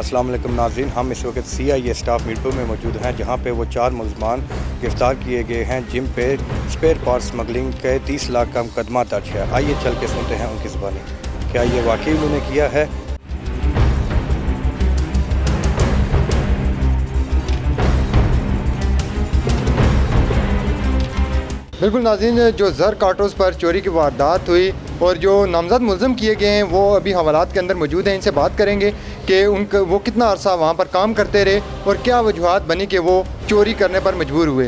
अस्सलाम वालेकुम नाज़रीन, हम इस वक्त CIA स्टाफ मीरपुर में मौजूद हैं जहां पे वो 4 मुलजमान गिरफ़्तार किए गए हैं जिन पे स्पेयर पार्ट स्मगलिंग के 30 लाख का मुकदमा दर्ज है। आइए चल के सुनते हैं उनकी ज़बानी, क्या ये वाकई उन्होंने किया है। बिल्कुल नाज़रीन, जो ज़र कार्टोस पर चोरी की वारदात हुई और जो नामज़द मुलज़म किए गए हैं वो अभी हवालात के अंदर मौजूद हैं। इनसे बात करेंगे कि वो कितना अरसा वहाँ पर काम करते रहे और क्या वजूहात बनी कि वो चोरी करने पर मजबूर हुए।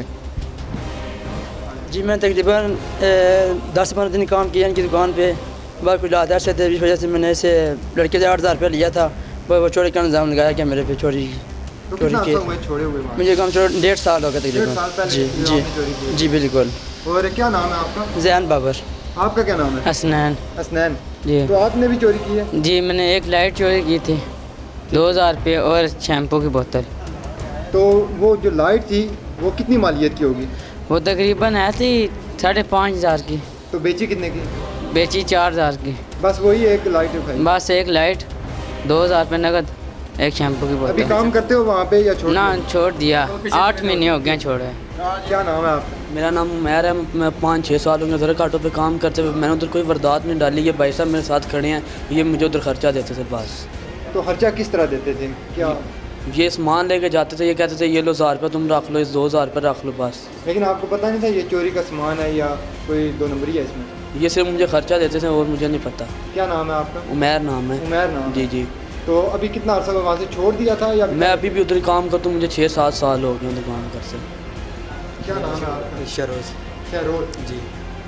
जी मैं तकरीबन 10-15 दिन काम किया इनकी दुकान पे। बात कुछ हालात ऐसे थे, इस वजह से मैंने इसे लड़के से 8,000 रुपया लिया था। वो चोरी का इल्ज़ाम लगाया कि मेरे पे चोरी के मुझे कम से 1.5 साल हो गया तकरीबन। जी बिल्कुल। और क्या नाम है आपका? ज़ैन बाबर। आपका क्या नाम है? हसनैन। जी। तो आपने भी चोरी की है? जी मैंने एक लाइट चोरी की थी, 2,000 रुपये और शैम्पू की बोतल। तो वो जो लाइट थी वो कितनी मालियत की होगी? वो तकरीबन ऐसी 5,500 की। तो बेची कितने की? बेची 4,000 की। बस वही एक लाइट है? बस एक लाइट, 2,000 रुपये नकद, एक शैम्पू की बोतल। अभी काम करते हो वहाँ पे या छोड़ ना? छोड़ दिया, 8 महीने हो गए छोड़े। क्या नाम है आपका? मेरा नाम उमैर है। मैं 5-6 साल हो गए ज़रा काटो पे काम करते हुए। मैंने उधर कोई वारदात नहीं डाली। ये भाई साहब मेरे साथ खड़े हैं, ये मुझे उधर खर्चा देते थे बस। तो खर्चा किस तरह देते थे? क्या ये सामान लेके जाते थे, ये कहते थे ये लो 1,000 रुपये तुम रख लो, इस 2,000 रुपये रख लो बस। लेकिन आपको पता नहीं था ये चोरी का सामान है या कोई 2 नंबरी है इसमें? ये सिर्फ मुझे खर्चा देते थे और मुझे नहीं पता। क्या नाम है आपका? उमैर नाम है। उमैर नाम? जी। तो अभी कितना अर्सा वहाँ से छोड़ दिया था या? मैं अभी भी उधर काम करता हूँ, मुझे 6-7 साल हो गए दुकान कर से। क्या नाम है आपका? शहरोज जी।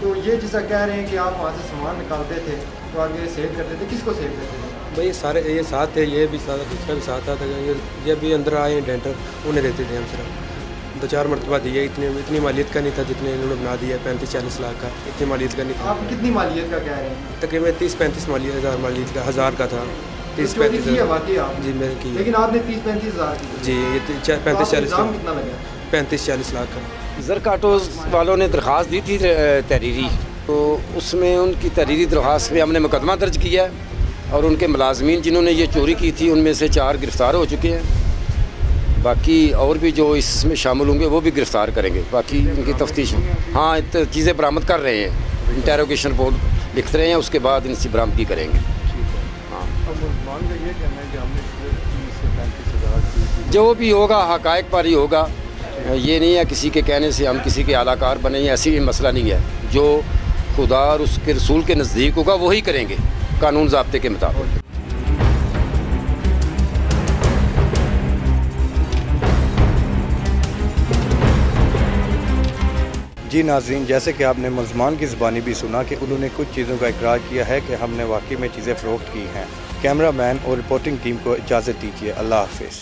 तो ये जैसा कह रहे हैं कि आप वहाँ से सामान निकालते थे तो आगे सेल करते थे, किसको सेल करते थे? भाई सारे ये साथ थे, ये भी साथ, दूसरा भी साथ था। ये भी अंदर आए डेंटर, उन्हें देते थे हम सिर्फ 2-4 मरतबा दिए। इतनी मालियत का नहीं था जितने इन्होंने बना दिया। 35-40 लाख का, इतनी मालियत का नहीं था। आप कितनी मालियत का कह रहे हैं? तकरीबन 30-35 हज़ार मालियत का, 1,000 का था। 30-35 हज़ार। जी मैंने की। लेकिन आपने 30-35 हज़ार की? जी ये 35-40 का, कितना लगा? 35-40 लाख का। ज़र कार्टोस वालों ने दरख्वास्त दी थी तहरीरी, तो उसमें उनकी तहरीरी दरख्वास्त पे हमने मुकदमा दर्ज किया है और उनके मुलाजमीन जिन्होंने ये चोरी की थी उनमें से 4 गिरफ़्तार हो चुके हैं। बाकी और भी जो इसमें शामिल होंगे वो भी गिरफ़्तार करेंगे। बाकी उनकी तफ्तीश, हाँ चीज़ें बरामद कर रहे हैं, इंटेरोगेशन रिपोर्ट लिख रहे हैं, उसके बाद इनकी बरामदगी करेंगे। हाँ, जो भी होगा हक़ाइक़ पर ही होगा। ये नहीं है किसी के कहने से हम किसी के आलाकार बने, ऐसी मसला नहीं है। जो खुदा और उसके रसूल के नज़दीक होगा वही करेंगे कानून ज़ाब्ते के मुताबिक। जी नाज़रीन, जैसे कि आपने मुलजमान की ज़बानी भी सुना कि उन्होंने कुछ चीज़ों का इकरार किया है कि हमने वाकई में चीज़ें फ़रोख्त की हैं। कैमरा मैन और रिपोर्टिंग टीम को इजाज़त दीजिए। अल्लाह हाफ़िज़।